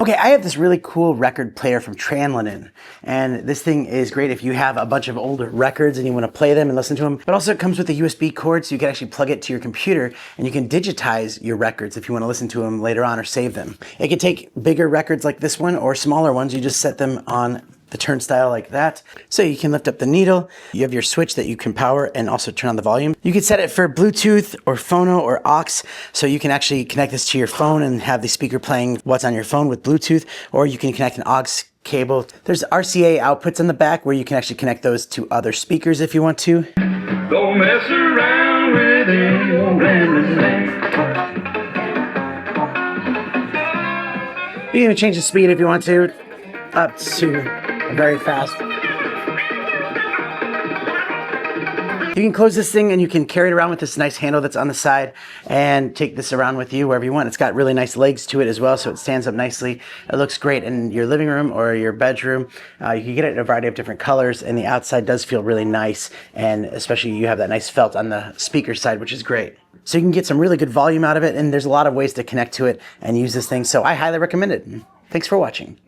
Okay, I have this really cool record player from Tranlinen, and this thing is great if you have a bunch of older records and you want to play them and listen to them, but also it comes with a USB cord so you can actually plug it to your computer and you can digitize your records if you want to listen to them later on or save them. It can take bigger records like this one or smaller ones. You just set them on the turnstile like that. So you can lift up the needle. You have your switch that you can power and also turn on the volume. You can set it for Bluetooth or phono or aux. So you can actually connect this to your phone and have the speaker playing what's on your phone with Bluetooth, or you can connect an aux cable. There's RCA outputs on the back where you can actually connect those to other speakers if you want to. Don't mess around with it. You can even change the speed if you want to, up to very fast. You can close this thing and you can carry it around with this nice handle that's on the side and take this around with you wherever you want. It's got really nice legs to it as well, so it stands up nicely. It looks great in your living room or your bedroom. You can get it in a variety of different colors, and the outside does feel really nice, and especially you have that nice felt on the speaker side, which is great. So you can get some really good volume out of it, and there's a lot of ways to connect to it and use this thing, so I highly recommend it. Thanks for watching.